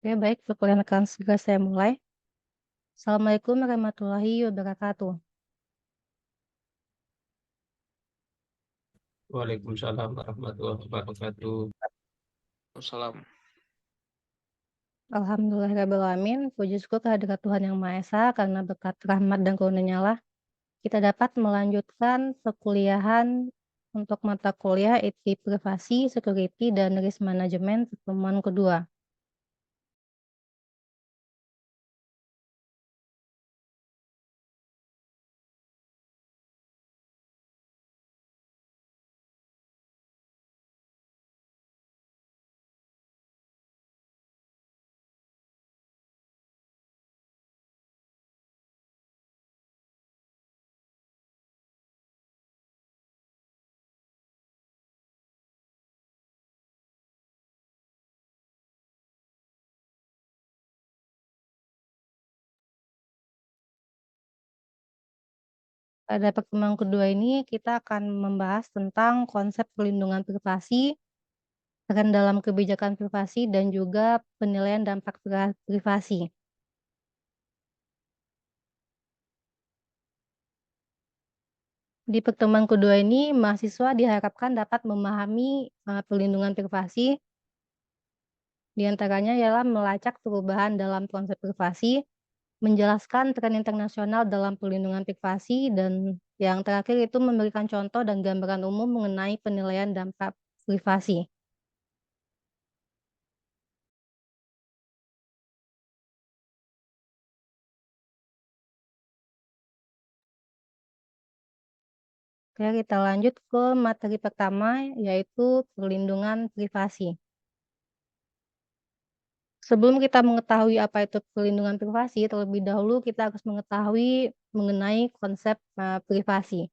Oke, baik, perkenalkan segera saya mulai. Assalamualaikum warahmatullahi wabarakatuh. Waalaikumsalam warahmatullahi wabarakatuh. Wassalam. Alhamdulillahirrahmanirrahim. Puji syukur kehadirat Tuhan Yang Maha Esa, karena berkat rahmat dan karunia lah kita dapat melanjutkan perkuliahan untuk mata kuliah IT Privasi, Security, dan Risk Management pertemuan kedua. Pada pertemuan kedua ini kita akan membahas tentang konsep perlindungan privasi, peran dalam kebijakan privasi, dan juga penilaian dampak privasi. Di pertemuan kedua ini, mahasiswa diharapkan dapat memahami perlindungan privasi, di antaranya ialah melacak perubahan dalam konsep privasi, menjelaskan tren internasional dalam perlindungan privasi, dan yang terakhir itu memberikan contoh dan gambaran umum mengenai penilaian dampak privasi. Oke, kita lanjut ke materi pertama, yaitu perlindungan privasi. Sebelum kita mengetahui apa itu perlindungan privasi, terlebih dahulu kita harus mengetahui mengenai konsep privasi.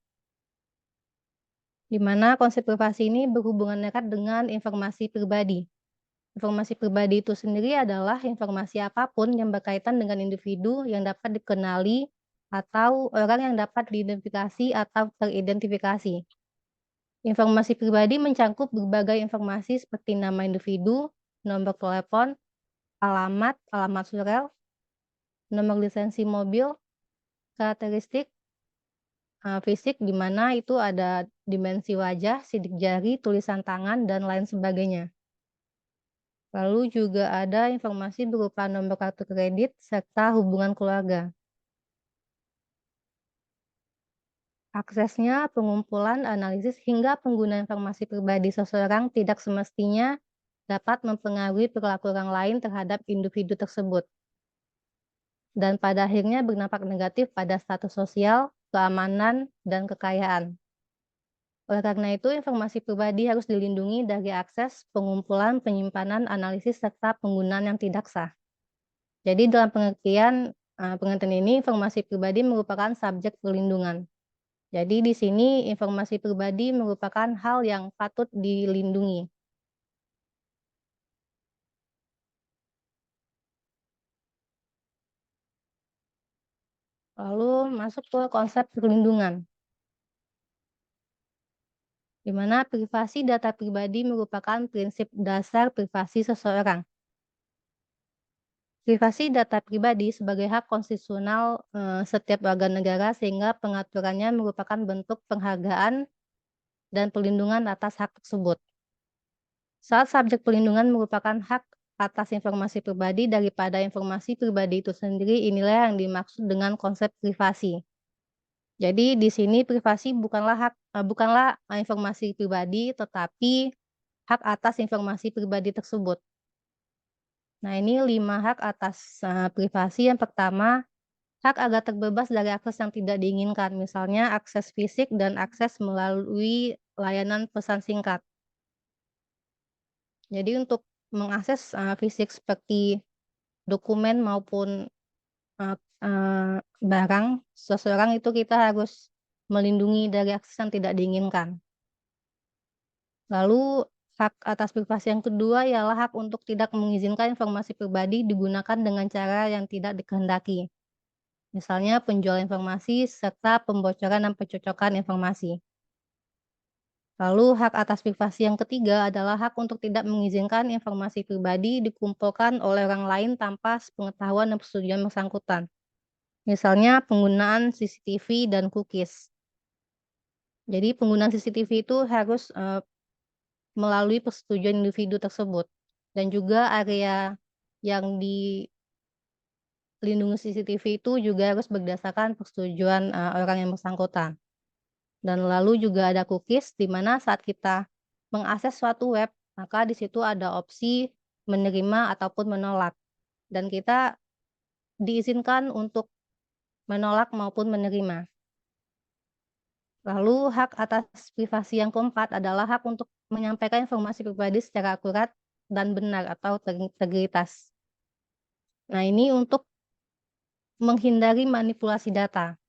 Di mana konsep privasi ini berhubungan erat dengan informasi pribadi. Informasi pribadi itu sendiri adalah informasi apapun yang berkaitan dengan individu yang dapat dikenali atau orang yang dapat diidentifikasi atau teridentifikasi. Informasi pribadi mencangkup berbagai informasi seperti nama individu, nomor telepon, alamat, alamat surel, nomor lisensi mobil, karakteristik fisik di mana itu ada dimensi wajah, sidik jari, tulisan tangan, dan lain sebagainya. Lalu juga ada informasi berupa nomor kartu kredit serta hubungan keluarga. Aksesnya, pengumpulan, analisis, hingga penggunaan informasi pribadi seseorang tidak semestinya dapat mempengaruhi perilaku orang lain terhadap individu tersebut, dan pada akhirnya berdampak negatif pada status sosial, keamanan, dan kekayaan. Oleh karena itu, informasi pribadi harus dilindungi dari akses, pengumpulan, penyimpanan, analisis, serta penggunaan yang tidak sah. Jadi dalam pengertian ini, informasi pribadi merupakan subjek perlindungan. Jadi di sini informasi pribadi merupakan hal yang patut dilindungi. Lalu masuk ke konsep perlindungan, di mana privasi data pribadi merupakan prinsip dasar privasi seseorang. Privasi data pribadi sebagai hak konstitusional setiap warga negara, sehingga pengaturannya merupakan bentuk penghargaan dan perlindungan atas hak tersebut. Saat subjek perlindungan merupakan hak atas informasi pribadi daripada informasi pribadi itu sendiri, inilah yang dimaksud dengan konsep privasi. Jadi di sini privasi bukanlah informasi pribadi, tetapi hak atas informasi pribadi tersebut. Nah, ini 5 hak atas privasi. Yang pertama, hak agar terbebas dari akses yang tidak diinginkan, misalnya akses fisik dan akses melalui layanan pesan singkat. Jadi untuk mengakses fisik seperti dokumen maupun barang seseorang, itu kita harus melindungi dari akses yang tidak diinginkan. Lalu hak atas privasi yang kedua ialah hak untuk tidak mengizinkan informasi pribadi digunakan dengan cara yang tidak dikehendaki. Misalnya penjualan informasi serta pembocoran dan pencocokan informasi. Lalu hak atas privasi yang ketiga adalah hak untuk tidak mengizinkan informasi pribadi dikumpulkan oleh orang lain tanpa sepengetahuan dan persetujuan bersangkutan. Misalnya penggunaan CCTV dan cookies. Jadi penggunaan CCTV itu harus melalui persetujuan individu tersebut, dan juga area yang dilindungi CCTV itu juga harus berdasarkan persetujuan orang yang bersangkutan. Dan lalu juga ada cookies, di mana saat kita mengakses suatu web, maka di situ ada opsi menerima ataupun menolak, dan kita diizinkan untuk menolak maupun menerima. Lalu hak atas privasi yang keempat adalah hak untuk menyampaikan informasi pribadi secara akurat dan benar atau integritas. Nah, ini untuk menghindari manipulasi data.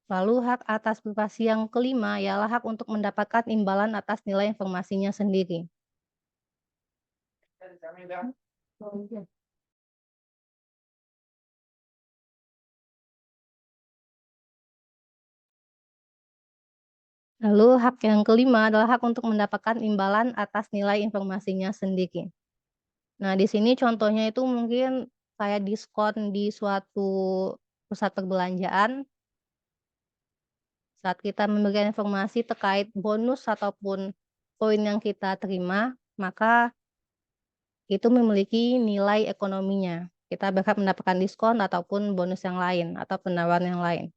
Lalu hak atas privasi yang kelima ialah hak untuk mendapatkan imbalan atas nilai informasinya sendiri. Lalu hak yang kelima adalah hak untuk mendapatkan imbalan atas nilai informasinya sendiri. Nah, di sini contohnya itu mungkin kayak diskon di suatu pusat perbelanjaan. Saat kita memberikan informasi terkait bonus ataupun poin yang kita terima, maka itu memiliki nilai ekonominya. Kita berhak mendapatkan diskon ataupun bonus yang lain atau penawaran yang lain.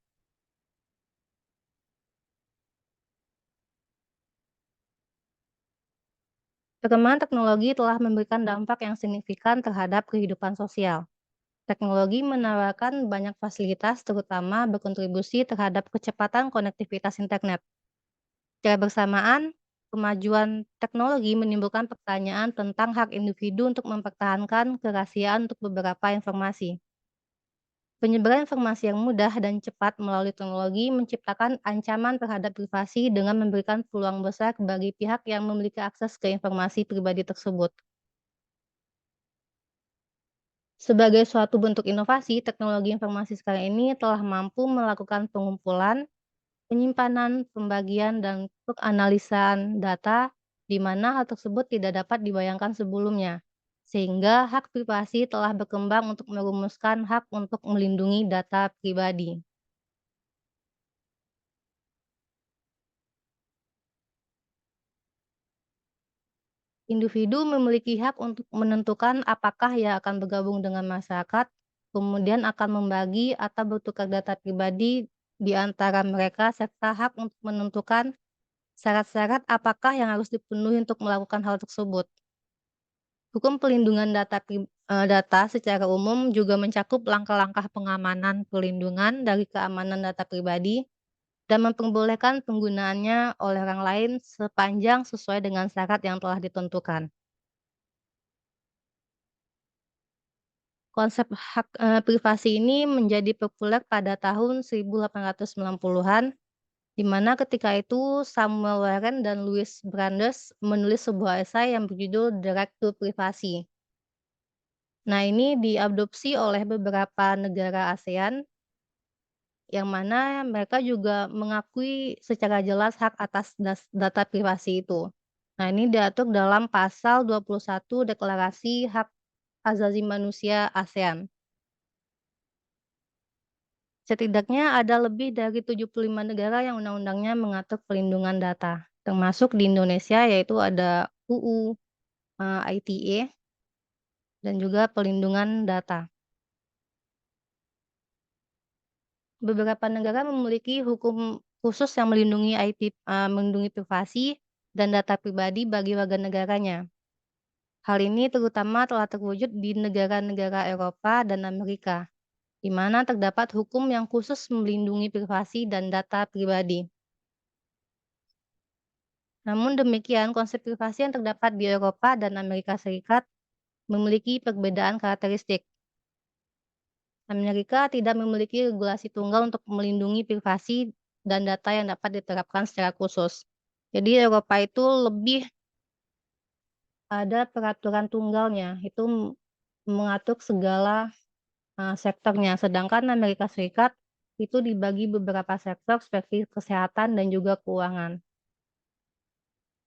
Perkembangan teknologi telah memberikan dampak yang signifikan terhadap kehidupan sosial. Teknologi menawarkan banyak fasilitas, terutama berkontribusi terhadap kecepatan konektivitas internet. Secara bersamaan, kemajuan teknologi menimbulkan pertanyaan tentang hak individu untuk mempertahankan kerahasiaan untuk beberapa informasi. Penyebaran informasi yang mudah dan cepat melalui teknologi menciptakan ancaman terhadap privasi dengan memberikan peluang besar bagi pihak yang memiliki akses ke informasi pribadi tersebut. Sebagai suatu bentuk inovasi, teknologi informasi sekarang ini telah mampu melakukan pengumpulan, penyimpanan, pembagian, dan penganalisan data di mana hal tersebut tidak dapat dibayangkan sebelumnya. Sehingga hak privasi telah berkembang untuk merumuskan hak untuk melindungi data pribadi. Individu memiliki hak untuk menentukan apakah ia akan bergabung dengan masyarakat, kemudian akan membagi atau bertukar data pribadi di antara mereka, serta hak untuk menentukan syarat-syarat apakah yang harus dipenuhi untuk melakukan hal tersebut. Hukum pelindungan data secara umum juga mencakup langkah-langkah pengamanan perlindungan dari keamanan data pribadi dan memperbolehkan penggunaannya oleh orang lain sepanjang sesuai dengan syarat yang telah ditentukan. Konsep hak privasi ini menjadi populer pada tahun 1890-an, di mana ketika itu Samuel Warren dan Louis Brandeis menulis sebuah esai yang berjudul The Right to Privacy. Nah, ini diadopsi oleh beberapa negara ASEAN, yang mana mereka juga mengakui secara jelas hak atas data privasi itu. Nah, ini diatur dalam pasal 21 Deklarasi Hak Asasi Manusia ASEAN. Setidaknya ada lebih dari 75 negara yang undang-undangnya mengatur pelindungan data, termasuk di Indonesia, yaitu ada UU ITE dan juga pelindungan data. Beberapa negara memiliki hukum khusus yang melindungi privasi dan data pribadi bagi warga negaranya. Hal ini terutama telah terwujud di negara-negara Eropa dan Amerika, di mana terdapat hukum yang khusus melindungi privasi dan data pribadi. Namun demikian, konsep privasi yang terdapat di Eropa dan Amerika Serikat memiliki perbedaan karakteristik. Amerika tidak memiliki regulasi tunggal untuk melindungi privasi dan data yang dapat diterapkan secara khusus. Jadi Eropa itu lebih ada peraturan tunggalnya, itu mengatur segala sektornya. Sedangkan Amerika Serikat itu dibagi beberapa sektor seperti kesehatan dan juga keuangan.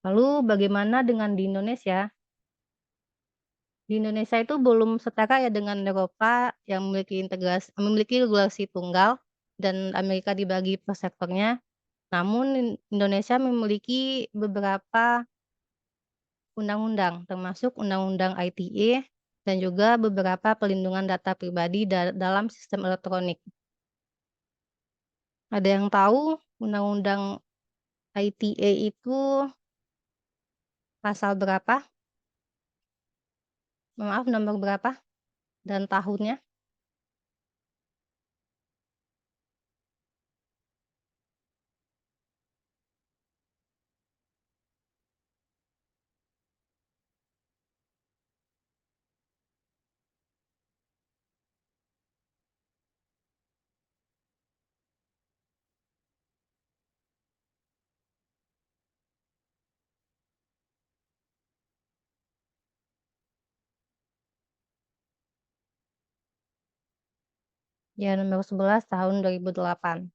Lalu bagaimana dengan di Indonesia? Di Indonesia itu belum setara ya dengan Eropa yang memiliki regulasi tunggal dan Amerika dibagi per sektornya. Namun Indonesia memiliki beberapa undang-undang, termasuk Undang-Undang ITE dan juga beberapa pelindungan data pribadi dalam sistem elektronik. Ada yang tahu Undang-Undang ITE itu pasal berapa? Maaf, nomor berapa dan tahunnya? Ya, nomor 11 tahun 2008.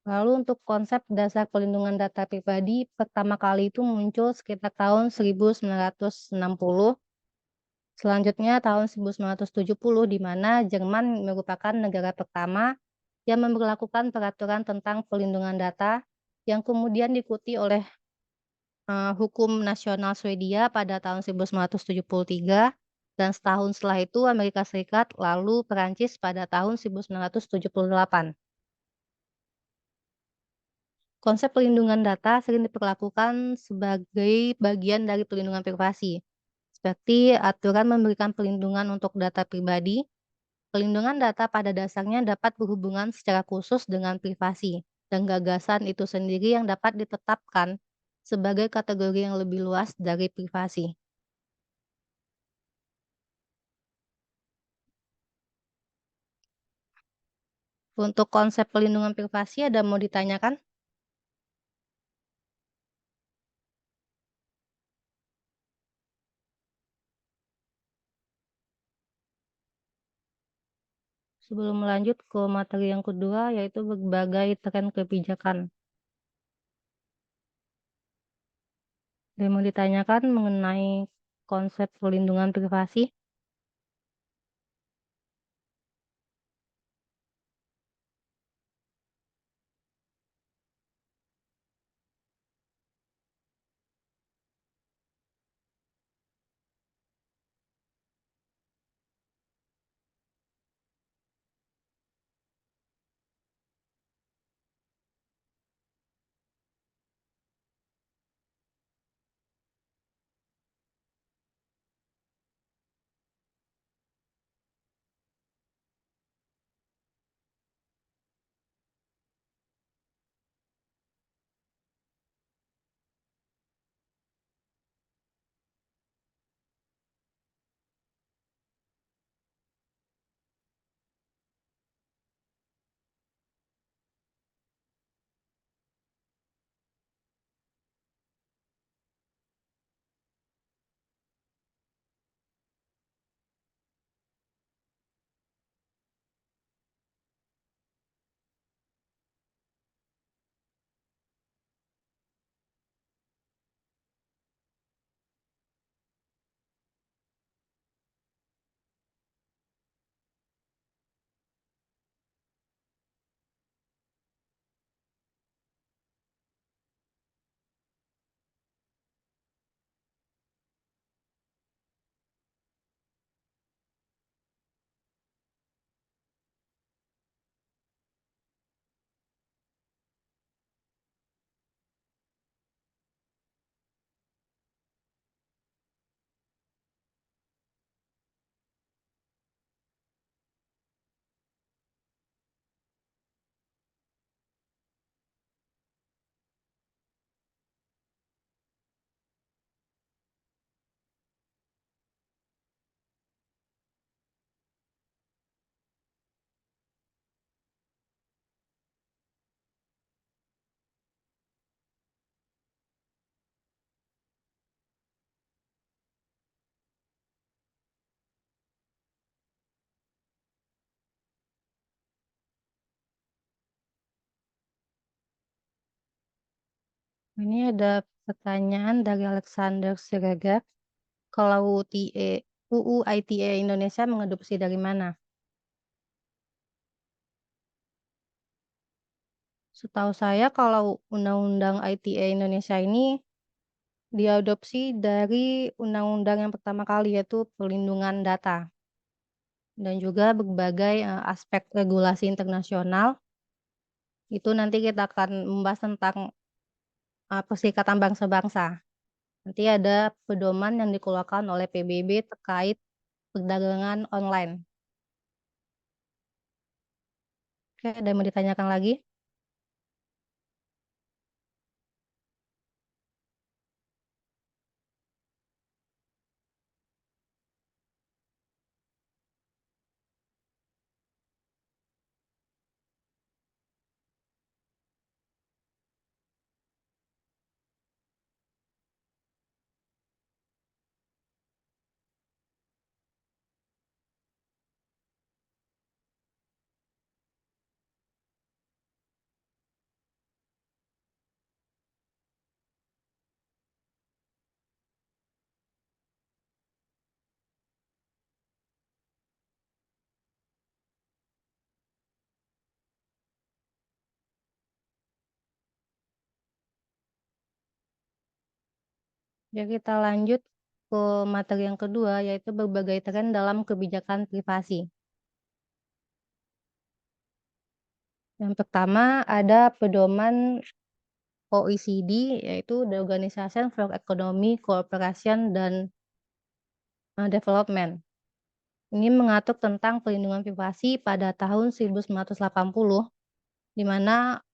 Lalu untuk konsep dasar pelindungan data pribadi pertama kali itu muncul sekitar tahun 1960. Selanjutnya tahun 1970 di mana Jerman merupakan negara pertama yang memberlakukan peraturan tentang pelindungan data yang kemudian diikuti oleh hukum nasional Swedia pada tahun 1973 dan setahun setelah itu Amerika Serikat lalu Perancis pada tahun 1978. Konsep pelindungan data sering diperlakukan sebagai bagian dari pelindungan privasi, seperti aturan memberikan perlindungan untuk data pribadi. Pelindungan data pada dasarnya dapat berhubungan secara khusus dengan privasi, dan gagasan itu sendiri yang dapat ditetapkan sebagai kategori yang lebih luas dari privasi. Untuk konsep pelindungan privasi ada mau ditanyakan? Sebelum melanjut ke materi yang kedua, yaitu berbagai tren kebijakan. Ada yang mau ditanyakan mengenai konsep pelindungan privasi? Ini ada pertanyaan dari Alexander Siregar. Kalau UU ITE Indonesia mengadopsi dari mana? Setahu saya kalau Undang-Undang ITE Indonesia ini diadopsi dari undang-undang yang pertama kali, yaitu perlindungan data, dan juga berbagai aspek regulasi internasional. Itu nanti kita akan membahas tentang Perserikatan Bangsa-Bangsa. Nanti ada pedoman yang dikeluarkan oleh PBB terkait perdagangan online. Oke, ada yang mau ditanyakan lagi? Ya, kita lanjut ke materi yang kedua, yaitu berbagai tren dalam kebijakan privasi. Yang pertama ada pedoman OECD, yaitu The Organization for Economic Cooperation dan Development. Ini mengatur tentang perlindungan privasi pada tahun 1980, di mana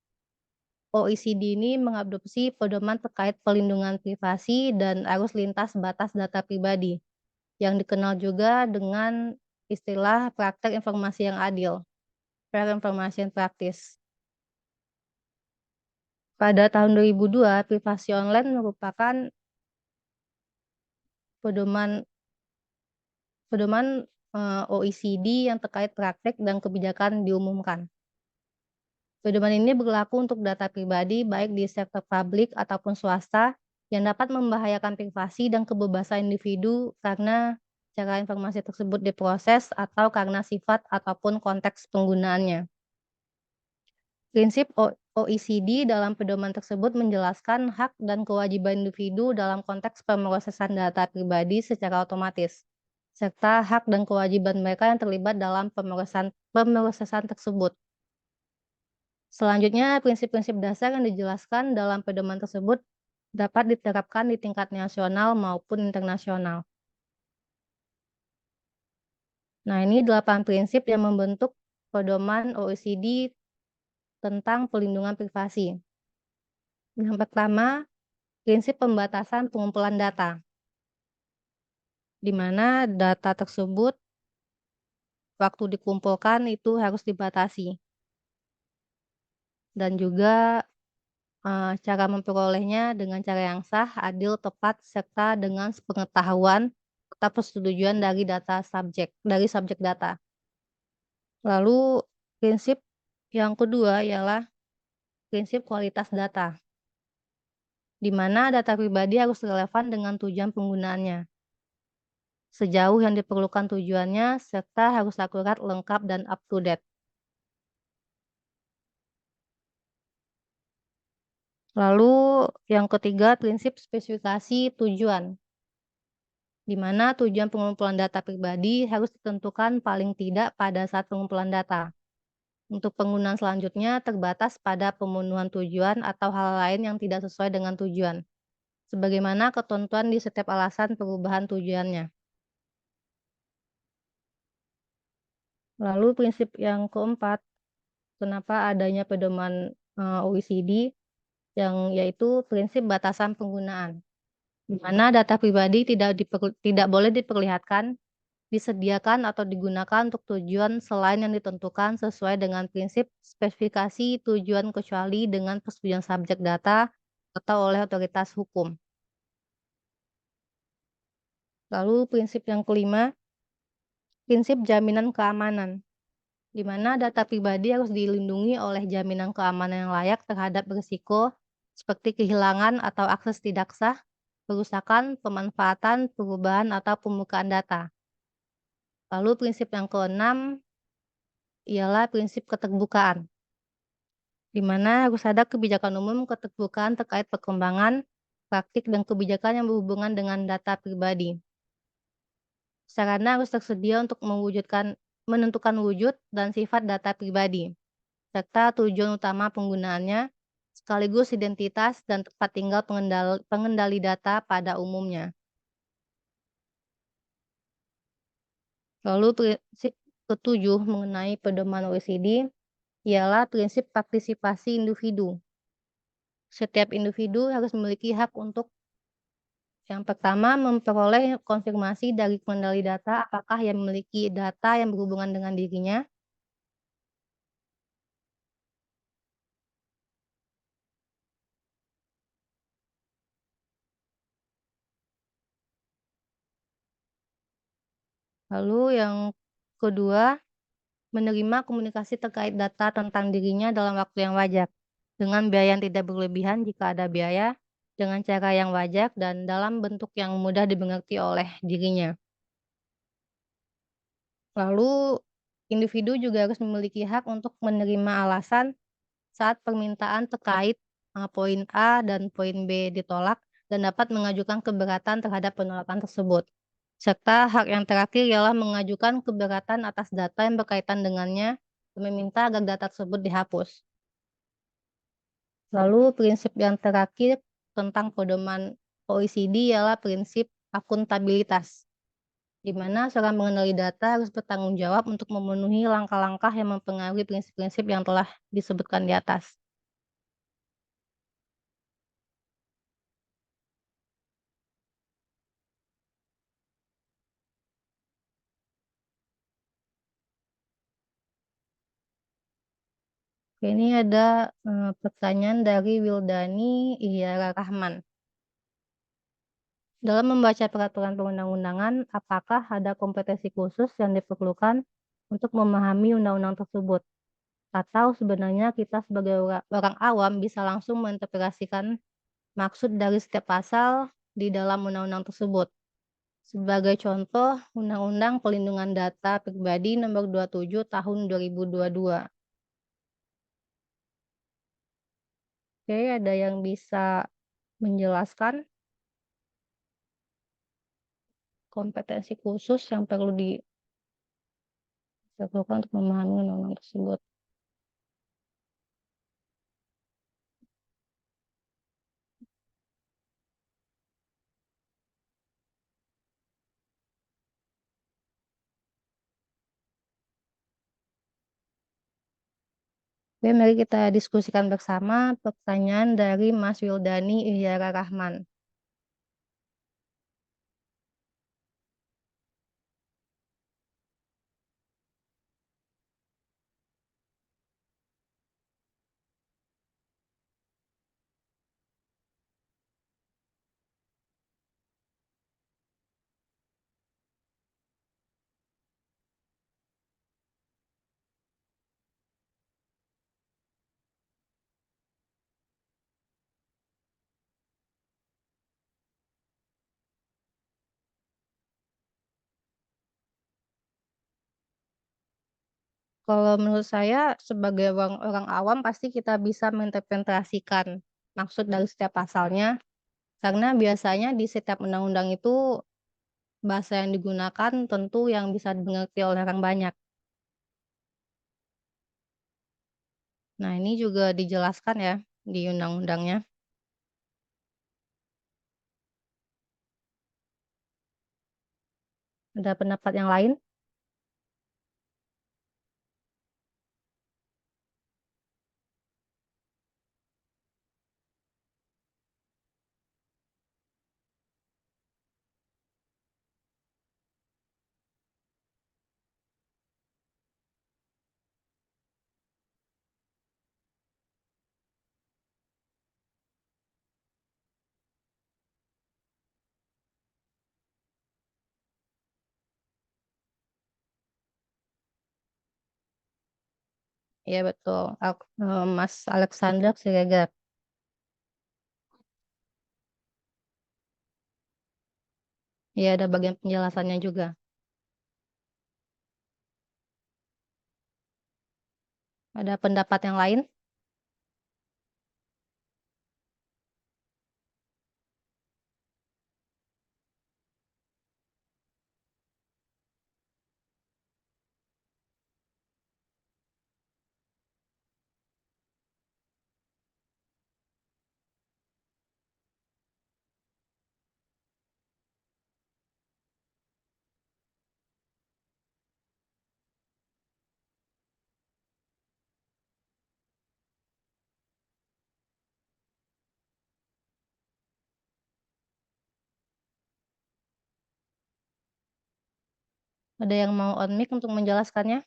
OECD ini mengadopsi pedoman terkait perlindungan privasi dan arus lintas batas data pribadi, yang dikenal juga dengan istilah praktek informasi yang adil, Fair Information Practice. Pada tahun 2002, privasi online merupakan pedoman OECD yang terkait praktek dan kebijakan diumumkan. Pedoman ini berlaku untuk data pribadi baik di sektor publik ataupun swasta yang dapat membahayakan privasi dan kebebasan individu karena cara informasi tersebut diproses atau karena sifat ataupun konteks penggunaannya. Prinsip OECD dalam pedoman tersebut menjelaskan hak dan kewajiban individu dalam konteks pemrosesan data pribadi secara otomatis, serta hak dan kewajiban mereka yang terlibat dalam pemrosesan tersebut. Selanjutnya, prinsip-prinsip dasar yang dijelaskan dalam pedoman tersebut dapat diterapkan di tingkat nasional maupun internasional. Nah, ini 8 prinsip yang membentuk pedoman OECD tentang perlindungan privasi. Yang pertama, prinsip pembatasan pengumpulan data, di mana data tersebut waktu dikumpulkan itu harus dibatasi. Dan juga cara memperolehnya dengan cara yang sah, adil, tepat, serta dengan sepengetahuan atau persetujuan dari subjek data. Lalu prinsip yang kedua ialah prinsip kualitas data, di mana data pribadi harus relevan dengan tujuan penggunaannya, sejauh yang diperlukan tujuannya, serta harus akurat, lengkap, dan up to date. Lalu yang ketiga, prinsip spesifikasi tujuan, di mana tujuan pengumpulan data pribadi harus ditentukan paling tidak pada saat pengumpulan data. Untuk penggunaan selanjutnya terbatas pada pemenuhan tujuan atau hal lain yang tidak sesuai dengan tujuan, sebagaimana ketentuan di setiap alasan perubahan tujuannya. Lalu prinsip yang keempat, kenapa adanya pedoman OECD, yaitu prinsip batasan penggunaan, di mana data pribadi tidak boleh diperlihatkan, disediakan atau digunakan untuk tujuan selain yang ditentukan sesuai dengan prinsip spesifikasi tujuan kecuali dengan persetujuan subjek data atau oleh otoritas hukum. Lalu prinsip yang kelima, prinsip jaminan keamanan, di mana data pribadi harus dilindungi oleh jaminan keamanan yang layak terhadap risiko seperti kehilangan atau akses tidak sah, perusakan, pemanfaatan, perubahan, atau pembukaan data. Lalu prinsip yang keenam ialah prinsip keterbukaan, di mana harus ada kebijakan umum keterbukaan terkait perkembangan, praktik, dan kebijakan yang berhubungan dengan data pribadi. Sarana harus tersedia untuk menentukan wujud dan sifat data pribadi, serta tujuan utama penggunaannya, sekaligus identitas dan tempat tinggal pengendali data pada umumnya. Lalu prinsip ketujuh mengenai pedoman OECD ialah prinsip partisipasi individu. Setiap individu harus memiliki hak untuk yang pertama memperoleh konfirmasi dari pengendali data apakah yang memiliki data yang berhubungan dengan dirinya. Lalu yang kedua, menerima komunikasi terkait data tentang dirinya dalam waktu yang wajar, dengan biaya yang tidak berlebihan jika ada biaya, dengan cara yang wajar dan dalam bentuk yang mudah dimengerti oleh dirinya. Lalu, individu juga harus memiliki hak untuk menerima alasan saat permintaan terkait poin A dan poin B ditolak dan dapat mengajukan keberatan terhadap penolakan tersebut. Serta hak yang terakhir ialah mengajukan keberatan atas data yang berkaitan dengannya dan meminta agar data tersebut dihapus. Lalu prinsip yang terakhir tentang pedoman OECD ialah prinsip akuntabilitas, di mana seorang pengendali data harus bertanggung jawab untuk memenuhi langkah-langkah yang mempengaruhi prinsip-prinsip yang telah disebutkan di atas. Oke, ini ada pertanyaan dari Wildani Ihyara Rahman. Dalam membaca peraturan perundang-undangan, apakah ada kompetensi khusus yang diperlukan untuk memahami undang-undang tersebut? Atau sebenarnya kita sebagai orang awam bisa langsung menginterpretasikan maksud dari setiap pasal di dalam undang-undang tersebut? Sebagai contoh, Undang-Undang Perlindungan Data Pribadi Nomor 27 Tahun 2022. Oke, ada yang bisa menjelaskan kompetensi khusus yang perlu dilakukan untuk memahami undang-undang tersebut? Oke, mari kita diskusikan bersama pertanyaan dari Mas Wildani Ihyara Rahman. Kalau menurut saya sebagai orang awam pasti kita bisa menginterpretasikan maksud dari setiap pasalnya, karena biasanya di setiap undang-undang itu bahasa yang digunakan tentu yang bisa dimengerti oleh orang banyak. Nah, ini juga dijelaskan ya di undang-undangnya. Ada pendapat yang lain? Iya betul, Mas Alexander Siregar. Ya, ada bagian penjelasannya juga. Ada pendapat yang lain? Ada yang mau on mic untuk menjelaskannya?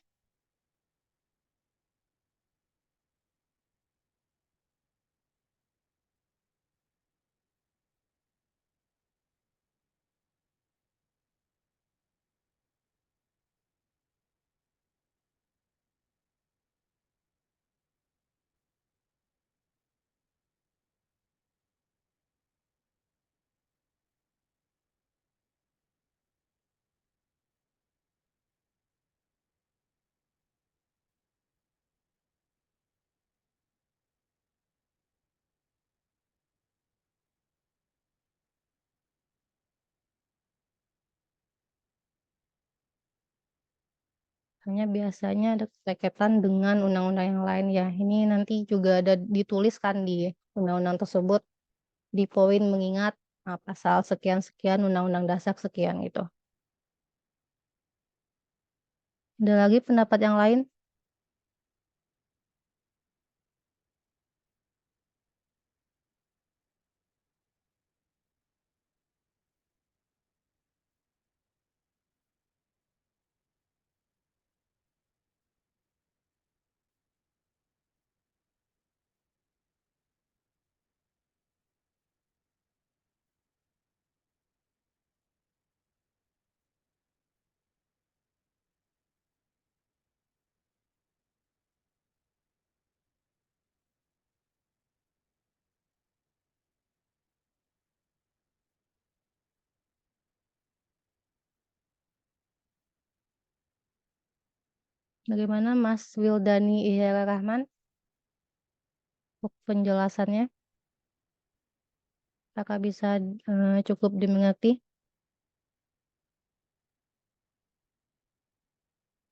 Hanya biasanya ada keterkaitan dengan undang-undang yang lain ya. Ini nanti juga ada dituliskan di undang-undang tersebut di poin mengingat pasal sekian-sekian undang-undang dasar sekian itu. Ada lagi pendapat yang lain? Bagaimana Mas Wildani Ihyara Rahman untuk penjelasannya? Apakah bisa cukup dimengerti?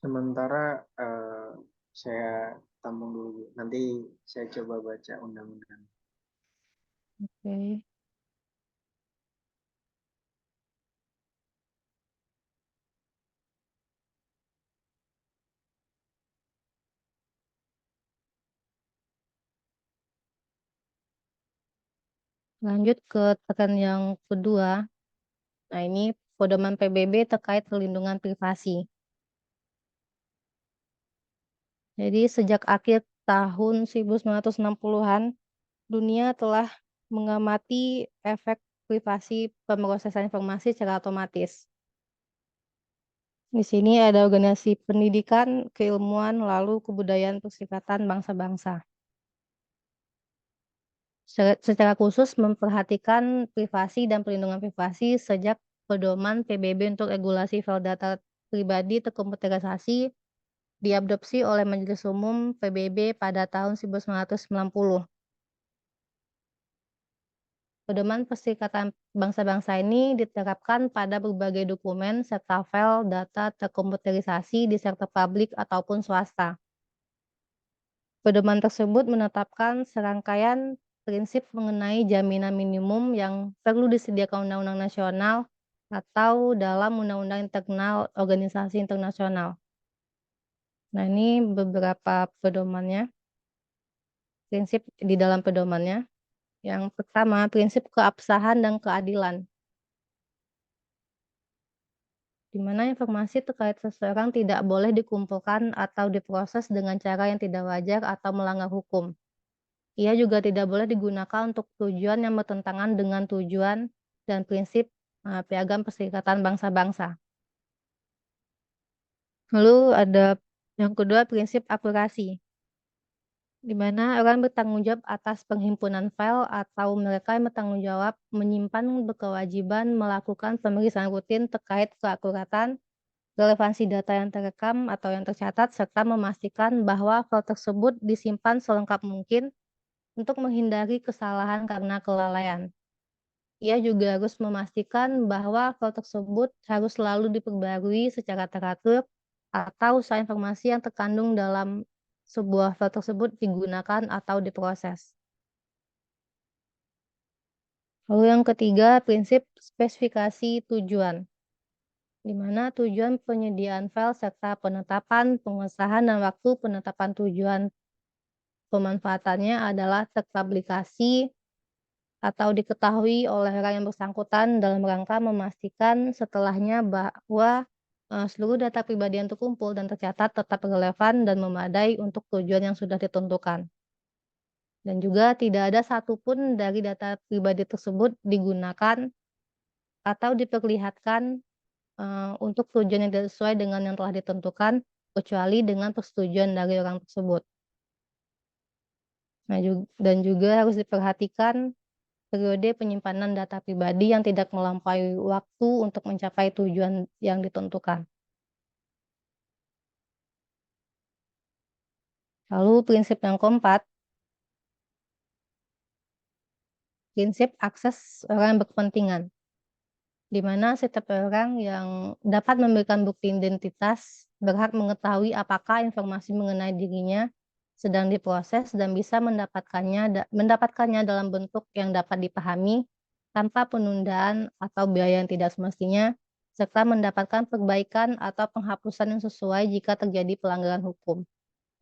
Sementara saya tampung dulu, nanti saya coba baca undang-undang. Oke. Lanjut ke tekan yang kedua. Nah, ini pedoman PBB terkait perlindungan privasi. Jadi sejak akhir tahun 1960-an, dunia telah mengamati efek privasi pemrosesan informasi secara otomatis. Di sini ada organisasi pendidikan, keilmuan, lalu kebudayaan Perserikatan Bangsa-Bangsa. Secara khusus memperhatikan privasi dan perlindungan privasi sejak pedoman PBB untuk regulasi file data pribadi terkomputerisasi diadopsi oleh Majelis Umum PBB pada tahun 1990. Pedoman Perserikatan Bangsa-Bangsa ini diterapkan pada berbagai dokumen serta file data terkomputerisasi di sektor publik ataupun swasta. Pedoman tersebut menetapkan serangkaian prinsip mengenai jaminan minimum yang perlu disediakan undang-undang nasional atau dalam undang-undang internal organisasi internasional. Nah, ini beberapa pedomannya, prinsip di dalam pedomannya. Yang pertama, prinsip keabsahan dan keadilan, di mana informasi terkait seseorang tidak boleh dikumpulkan atau diproses dengan cara yang tidak wajar atau melanggar hukum. Ia juga tidak boleh digunakan untuk tujuan yang bertentangan dengan tujuan dan prinsip Piagam Perserikatan Bangsa-Bangsa. Lalu ada yang kedua, prinsip akurasi, di mana orang bertanggung jawab atas penghimpunan file atau mereka yang bertanggung jawab menyimpan berkewajiban melakukan pemeriksaan rutin terkait keakuratan, relevansi data yang terekam atau yang tercatat, serta memastikan bahwa file tersebut disimpan selengkap mungkin untuk menghindari kesalahan karena kelalaian. Ia juga harus memastikan bahwa file tersebut harus selalu diperbarui secara teratur atau usaha informasi yang terkandung dalam sebuah file tersebut digunakan atau diproses. Lalu yang ketiga, prinsip spesifikasi tujuan, di mana tujuan penyediaan file serta penetapan, pengesahan, dan waktu penetapan tujuan pemanfaatannya adalah terpublikasi atau diketahui oleh orang yang bersangkutan dalam rangka memastikan setelahnya bahwa seluruh data pribadi yang terkumpul dan tercatat tetap relevan dan memadai untuk tujuan yang sudah ditentukan. Dan juga tidak ada satupun dari data pribadi tersebut digunakan atau diperlihatkan untuk tujuan yang tidak sesuai dengan yang telah ditentukan, kecuali dengan persetujuan dari orang tersebut. Nah, dan juga harus diperhatikan periode penyimpanan data pribadi yang tidak melampaui waktu untuk mencapai tujuan yang ditentukan. Lalu prinsip yang keempat, prinsip akses orang yang berkepentingan, di mana setiap orang yang dapat memberikan bukti identitas berhak mengetahui apakah informasi mengenai dirinya sedang diproses dan bisa mendapatkannya dalam bentuk yang dapat dipahami tanpa penundaan atau biaya yang tidak semestinya, serta mendapatkan perbaikan atau penghapusan yang sesuai jika terjadi pelanggaran hukum,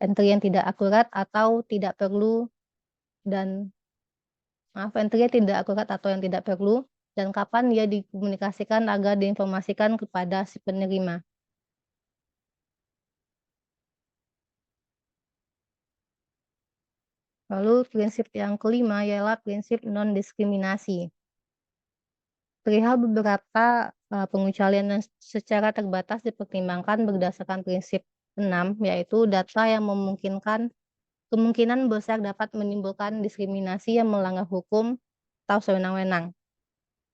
entry yang tidak akurat atau tidak perlu, dan entry yang tidak akurat atau yang tidak perlu, dan kapan dia dikomunikasikan agar diinformasikan kepada si penerima. Lalu prinsip yang kelima ialah prinsip non-diskriminasi. Perihal beberapa pengecualian yang secara terbatas dipertimbangkan berdasarkan prinsip 6, yaitu data yang kemungkinan besar dapat menimbulkan diskriminasi yang melanggar hukum atau sewenang-wenang,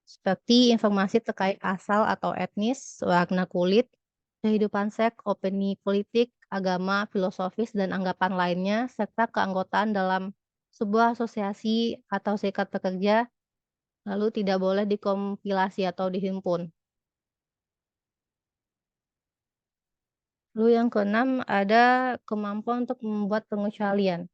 seperti informasi terkait asal atau etnis, warna kulit, kehidupan seks, opini politik, agama, filosofis, dan anggapan lainnya, serta keanggotaan dalam sebuah asosiasi atau serikat pekerja, lalu tidak boleh dikompilasi atau dihimpun. Lalu yang keenam, ada kemampuan untuk membuat pengecualian.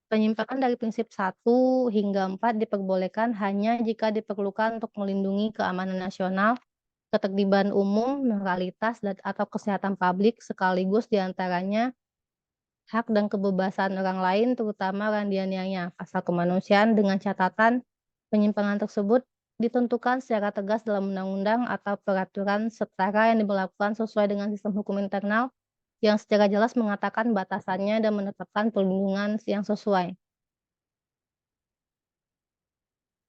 Penyimpangan dari prinsip 1 hingga 4 diperbolehkan hanya jika diperlukan untuk melindungi keamanan nasional, ketertiban umum, moralitas, atau kesehatan publik, sekaligus diantaranya hak dan kebebasan orang lain, terutama orang dianiaya, pasal kemanusiaan, dengan catatan penyimpangan tersebut ditentukan secara tegas dalam undang-undang atau peraturan setara yang diberlakukan sesuai dengan sistem hukum internal yang secara jelas mengatakan batasannya dan menetapkan perlindungan yang sesuai.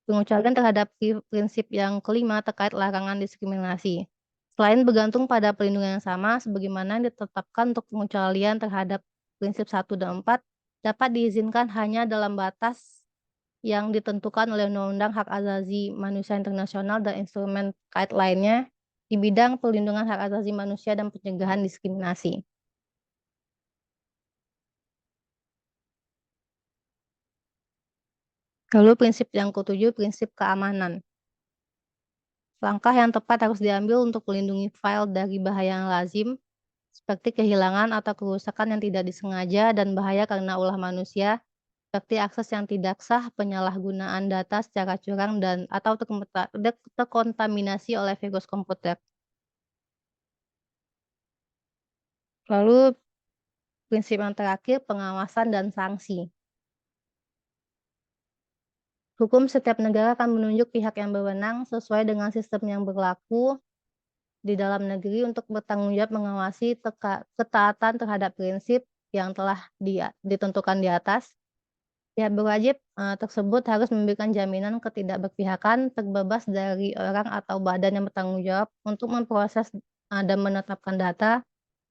Pengecualian terhadap prinsip yang kelima terkait larangan diskriminasi. Selain bergantung pada perlindungan yang sama, sebagaimana yang ditetapkan untuk pengecualian terhadap prinsip 1 dan 4, dapat diizinkan hanya dalam batas yang ditentukan oleh Undang-Undang Hak Asasi Manusia Internasional dan instrumen terkait lainnya di bidang perlindungan hak asasi manusia dan pencegahan diskriminasi. Lalu prinsip yang ketujuh, prinsip keamanan. Langkah yang tepat harus diambil untuk melindungi file dari bahaya yang lazim, seperti kehilangan atau kerusakan yang tidak disengaja dan bahaya karena ulah manusia, seperti akses yang tidak sah, penyalahgunaan data secara curang, atau terkontaminasi oleh virus komputer. Lalu prinsip yang terakhir, pengawasan dan sanksi. Hukum setiap negara akan menunjuk pihak yang berwenang sesuai dengan sistem yang berlaku di dalam negeri untuk bertanggung jawab mengawasi ketaatan terhadap prinsip yang telah ditentukan di atas. Pihak berwajib tersebut harus memberikan jaminan ketidakberpihakan, terbebas dari orang atau badan yang bertanggung jawab untuk memproses dan menetapkan data,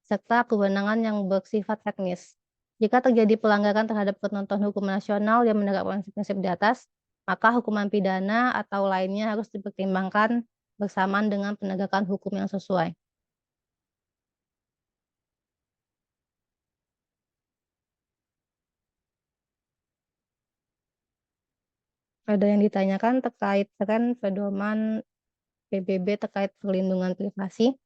serta kewenangan yang bersifat teknis. Jika terjadi pelanggaran terhadap ketentuan hukum nasional yang menerapkan prinsip di atas, maka hukuman pidana atau lainnya harus dipertimbangkan bersamaan dengan penegakan hukum yang sesuai. Ada yang ditanyakan terkait tren pedoman PBB terkait perlindungan privasi?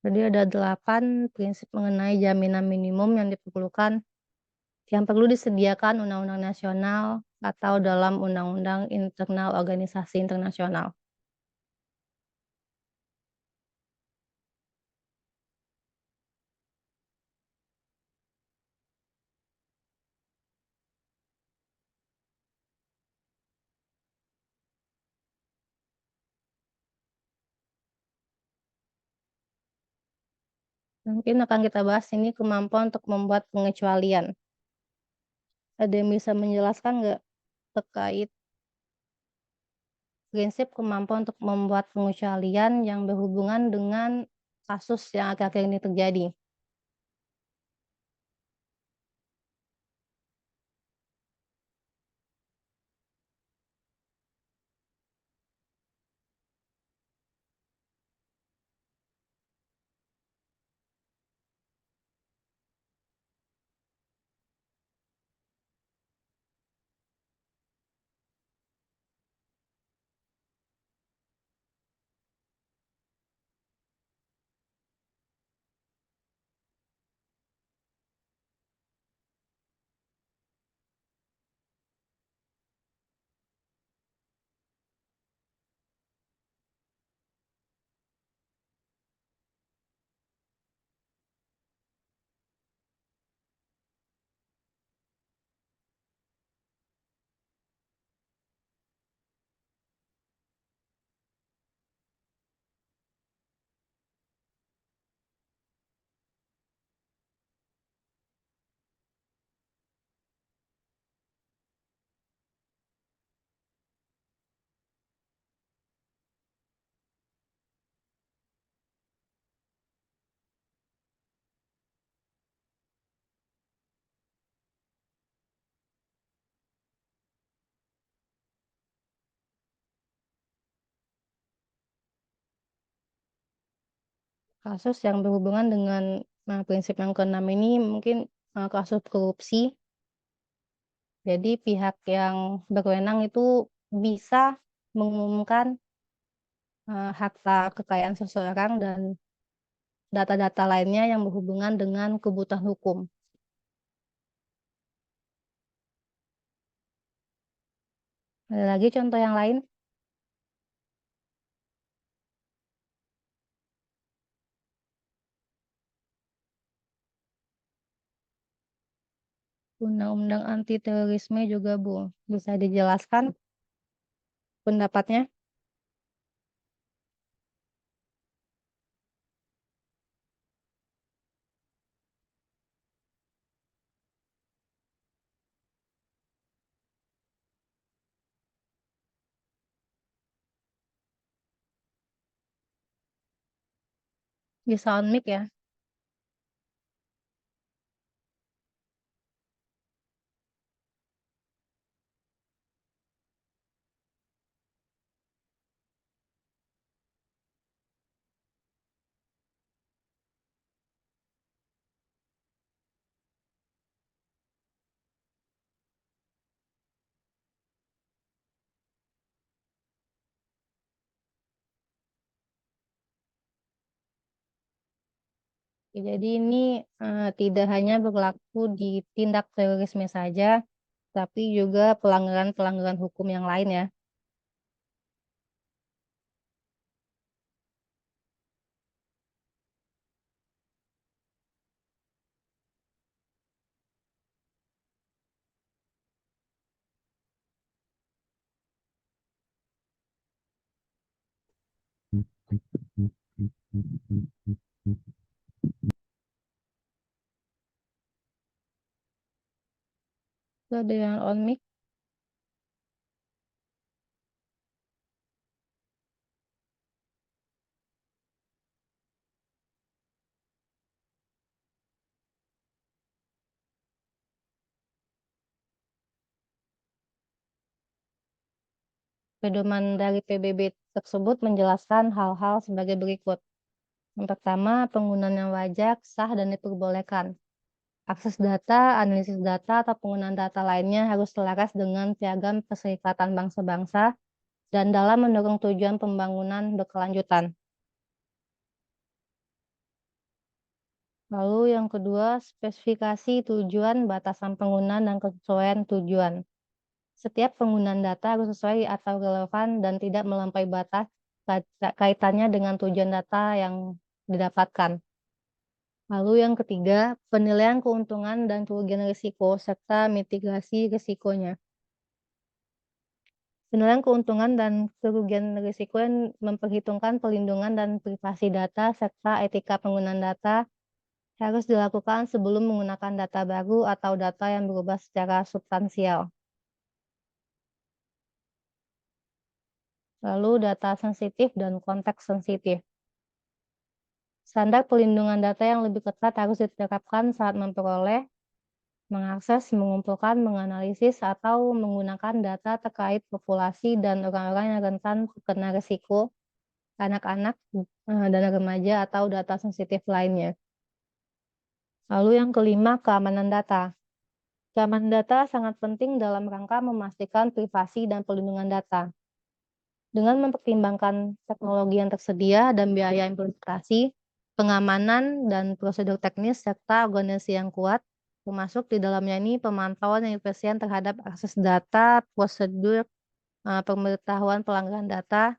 Jadi ada 8 prinsip mengenai jaminan minimum yang diperlukan yang perlu disediakan undang-undang nasional atau dalam undang-undang internal organisasi internasional. Mungkin akan kita bahas ini kemampuan untuk membuat pengecualian. Ada yang bisa menjelaskan nggak terkait prinsip kemampuan untuk membuat pengecualian yang berhubungan dengan kasus yang akhir-akhir ini terjadi? Kasus yang berhubungan dengan prinsip yang keenam ini mungkin kasus korupsi. Jadi pihak yang berwenang itu bisa mengumumkan harta kekayaan seseorang dan data-data lainnya yang berhubungan dengan kebutuhan hukum. Ada lagi contoh yang lain? Undang-undang anti terorisme juga, Bu. Bisa dijelaskan pendapatnya? Bisa on mic ya? Jadi ini tidak hanya berlaku di tindak terorisme saja, tapi juga pelanggaran-pelanggaran hukum yang lain ya. Ada yang on mic. Pedoman dari PBB tersebut menjelaskan hal-hal sebagai berikut. Yang pertama, penggunaan yang wajar, sah, dan diperbolehkan. Akses data, analisis data, atau penggunaan data lainnya harus selaras dengan piagam Perserikatan Bangsa-Bangsa dan dalam mendorong tujuan pembangunan berkelanjutan. Lalu yang kedua, spesifikasi tujuan, batasan penggunaan, dan kesesuaian tujuan. Setiap penggunaan data harus sesuai atau relevan dan tidak melampaui batas kaitannya dengan tujuan data yang didapatkan. Lalu yang ketiga, penilaian keuntungan dan kerugian risiko serta mitigasi risikonya. Penilaian keuntungan dan kerugian risiko yang memperhitungkan pelindungan dan privasi data serta etika penggunaan data harus dilakukan sebelum menggunakan data baru atau data yang berubah secara substansial. Lalu data sensitif dan konteks sensitif. Standar pelindungan data yang lebih ketat harus diterapkan saat memperoleh, mengakses, mengumpulkan, menganalisis, atau menggunakan data terkait populasi dan orang-orang yang rentan terkena risiko, anak-anak dan remaja, atau data sensitif lainnya. Lalu yang kelima, keamanan data. Keamanan data sangat penting dalam rangka memastikan privasi dan perlindungan data. Dengan mempertimbangkan teknologi yang tersedia dan biaya implementasi, pengamanan dan prosedur teknis serta organisasi yang kuat, termasuk di dalamnya ini pemantauan yang efisien terhadap akses data, prosedur pemberitahuan pelanggaran data,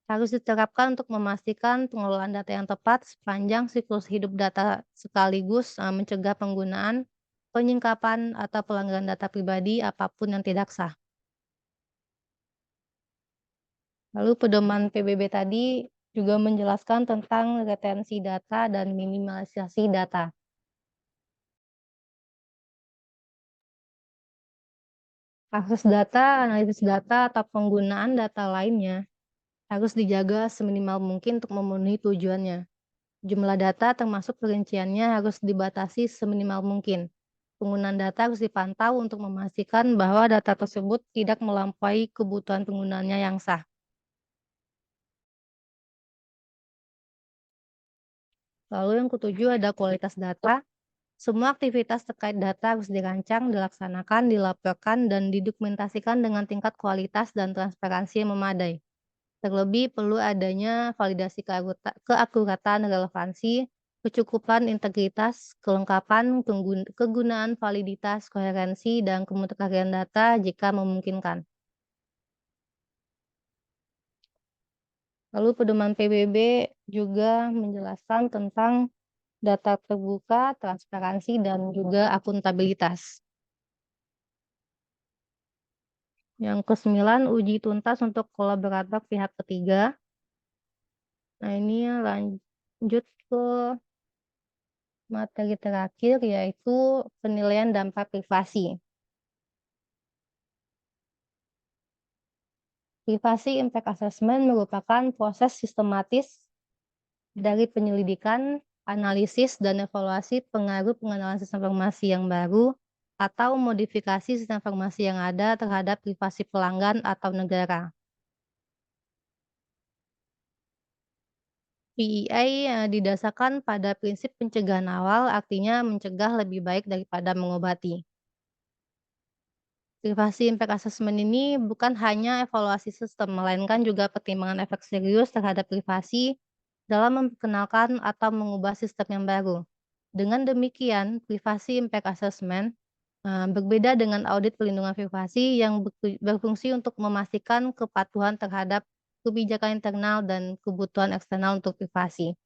harus diterapkan untuk memastikan pengelolaan data yang tepat sepanjang siklus hidup data sekaligus mencegah penggunaan, penyingkapan, atau pelanggaran data pribadi apapun yang tidak sah. Lalu pedoman PBB tadi juga menjelaskan tentang retensi data dan minimalisasi data. Akses data, analisis data, atau penggunaan data lainnya harus dijaga seminimal mungkin untuk memenuhi tujuannya. Jumlah data termasuk perinciannya harus dibatasi seminimal mungkin. Penggunaan data harus dipantau untuk memastikan bahwa data tersebut tidak melampaui kebutuhan penggunaannya yang sah. Lalu yang ketujuh ada kualitas data. Semua aktivitas terkait data harus dirancang, dilaksanakan, dilaporkan, dan didokumentasikan dengan tingkat kualitas dan transparansi yang memadai. Terlebih perlu adanya validasi keakuratan, relevansi, kecukupan, integritas, kelengkapan, kegunaan, validitas, koherensi, dan kemutakarian data jika memungkinkan. Lalu pedoman PBB juga menjelaskan tentang data terbuka, transparansi, dan juga akuntabilitas. Yang ke-9, uji tuntas untuk kolaborator pihak ketiga. Nah, ini lanjut ke materi terakhir, yaitu penilaian dampak privasi. Privasi Impact Assessment merupakan proses sistematis dari penyelidikan, analisis, dan evaluasi pengaruh pengenalan sistem informasi yang baru atau modifikasi sistem informasi yang ada terhadap privasi pelanggan atau negara. PEI didasarkan pada prinsip pencegahan awal, artinya mencegah lebih baik daripada mengobati. Privasi Impact Assessment ini bukan hanya evaluasi sistem, melainkan juga pertimbangan efek serius terhadap privasi dalam memperkenalkan atau mengubah sistem yang baru. Dengan demikian, Privasi Impact Assessment berbeda dengan audit pelindungan privasi yang berfungsi untuk memastikan kepatuhan terhadap kebijakan internal dan kebutuhan eksternal untuk privasi.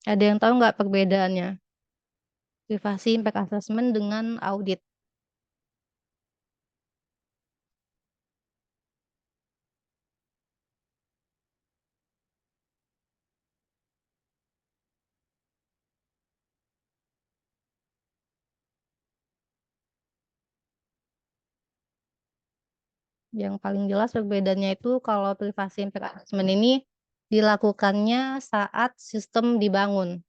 Ada yang tahu nggak perbedaannya? Privasi Impact Assessment dengan audit. Yang paling jelas perbedaannya itu kalau privasi impact assessment ini dilakukannya saat sistem dibangun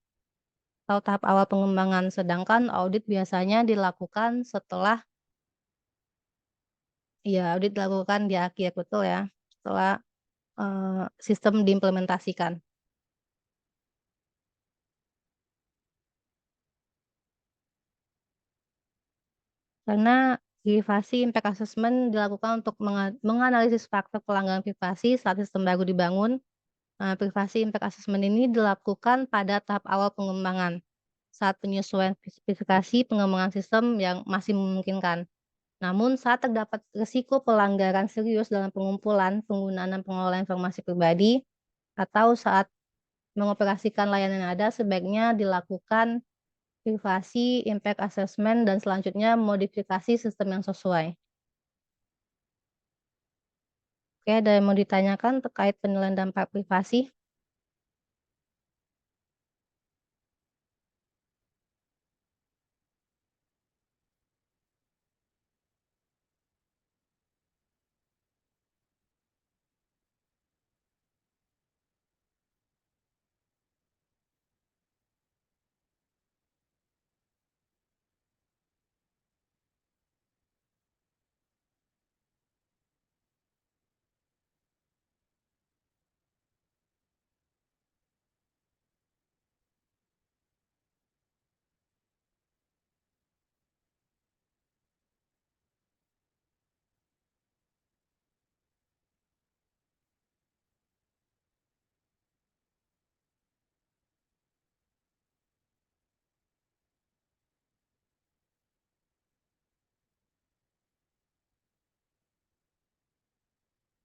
atau tahap awal pengembangan, sedangkan audit biasanya dilakukan setelah audit dilakukan di akhir, betul ya, setelah sistem diimplementasikan. Karena privasi impact assessment dilakukan untuk menganalisis faktor pelanggaran privasi saat sistem baru dibangun. Privasi impact assessment ini dilakukan pada tahap awal pengembangan, saat penyesuaian spesifikasi pengembangan sistem yang masih memungkinkan. Namun saat terdapat risiko pelanggaran serius dalam pengumpulan, penggunaan dan pengelolaan informasi pribadi, atau saat mengoperasikan layanan yang ada, sebaiknya dilakukan privasi impact assessment dan selanjutnya modifikasi sistem yang sesuai. Oke, ada yang mau ditanyakan terkait penilaian dampak privasi?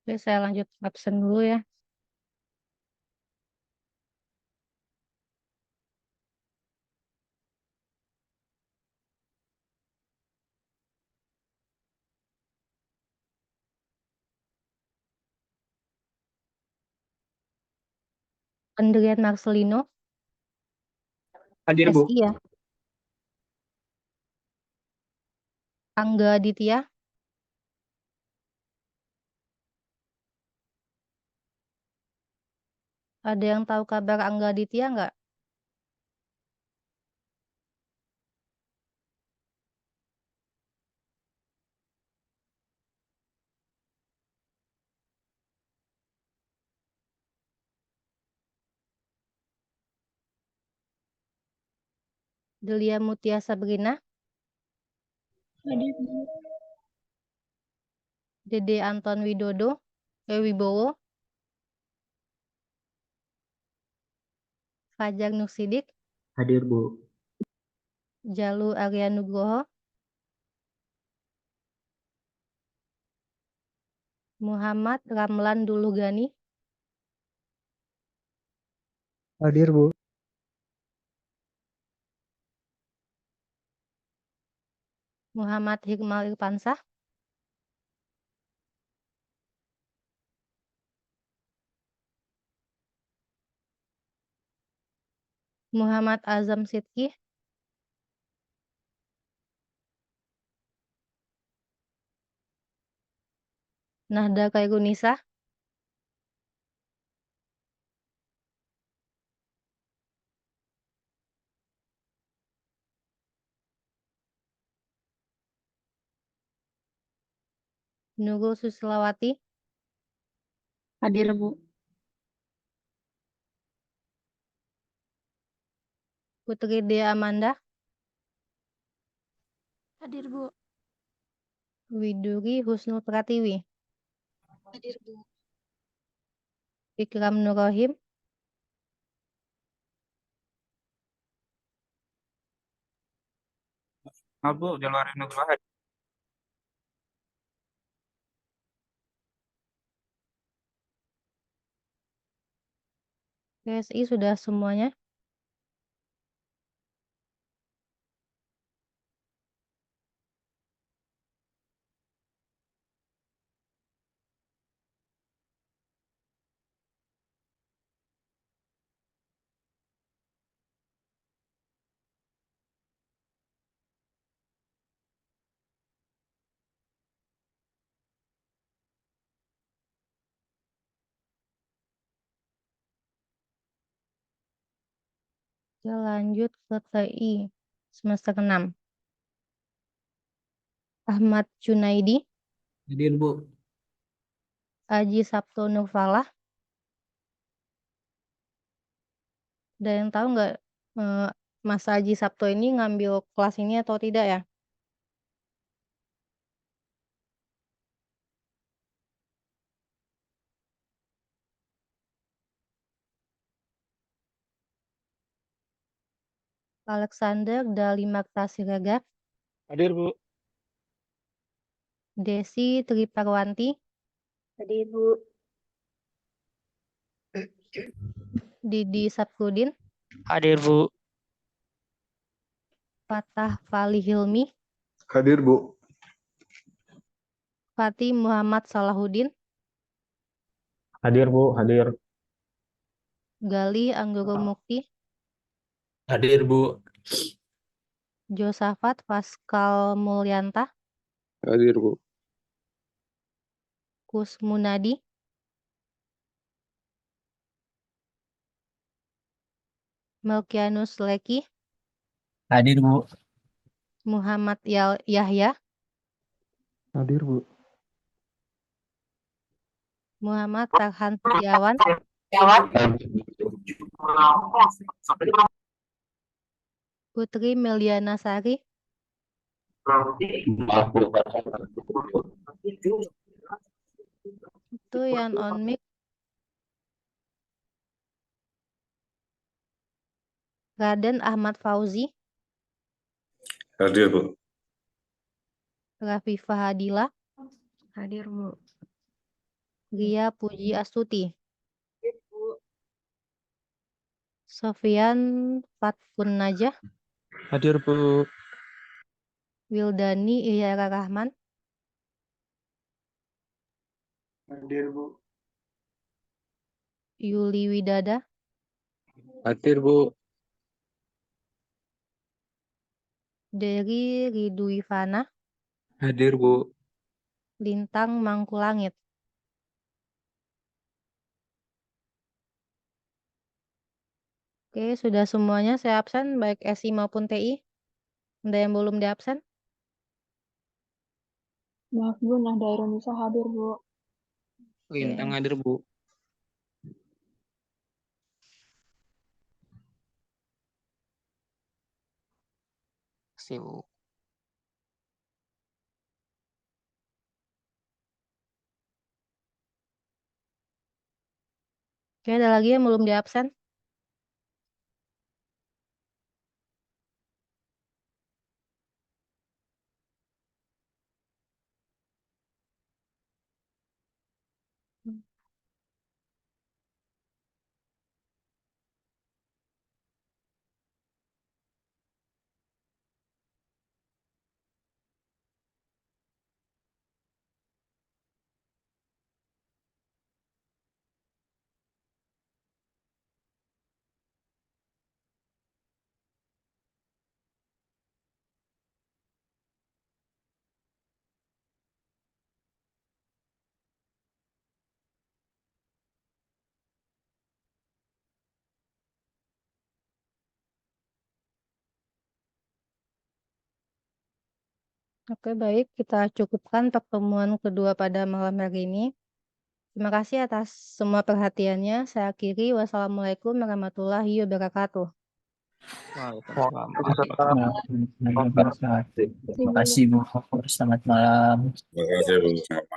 Oke, saya lanjut absen dulu ya. Andrian Marcelino, Hadir, Bu. SI ya. Angga Aditya, ada yang tahu kabar Angga Aditya nggak? Delia Mutia Sabrina, Dede Anton Wibowo, Fajar Nursidik, Hadir, Bu. Jalu Arya Nugroho, Muhammad Ramlan Dulugani, Hadir, Bu. Muhammad Hikmal Irfansah, Muhammad Azam Sidki, Nahda Kairunisa, Nurul Susilawati, Hadir, Bu. Putri Dea Amanda, Hadir, Bu. Widuri Husnul Pratiwi, Hadir, Bu. Ikram Nurrohim, Bu, Jalur Nugraha. PSI sudah semuanya. Oke, lanjut ke TI semester 6. Ahmad Junaidi, Hadir, Bu. Aji Sabto Nurfalah. Ada yang tahu nggak Mas Aji Sabto ini ngambil kelas ini atau tidak ya? Alexander Dalimakta Siregar, Hadir, Bu. Desi Triparwanti, Hadir, Bu. Didi Saprudin, Hadir, Bu. Fatah Fali Hilmi, Hadir, Bu. Fatih Muhammad Salahuddin, Hadir, Bu. Hadir. Gali Anggoro Mukti, Hadir, Bu. Josafat Pascal Mulyanta, Hadir, Bu. Kusmunadi, Melkianus Leki, Hadir, Bu. Muhammad Yahya, Hadir, Bu. Muhammad Tarhan Setiawan, Putri Meliana Sari, itu yang on mic. Raden Ahmad Fauzi, Hadir, Bu. Rafifa Hadila, Hadir, Bu. Ria Puji Astuti, Sofian Fatkun Najah, Hadir, Bu. Wildani Ihyara Rahman, Hadir, Bu. Yuli Widada, Hadir, Bu. Dery Ridwifana, Hadir, Bu. Lintang Mangkulangit. Oke, sudah semuanya saya absen, baik SI maupun TI. Ada yang belum diabsen? Maaf, Bu. Nahda Indonesia hadir, Bu. Lintang hadir, Bu. Bu. Oke, ada lagi yang belum diabsen? Oke, baik. Kita cukupkan pertemuan kedua pada malam hari ini. Terima kasih atas semua perhatiannya. Saya akhiri. Wassalamualaikum warahmatullahi wabarakatuh. Terima kasih, Bu. Selamat malam. Terima kasih, Bu. Selamat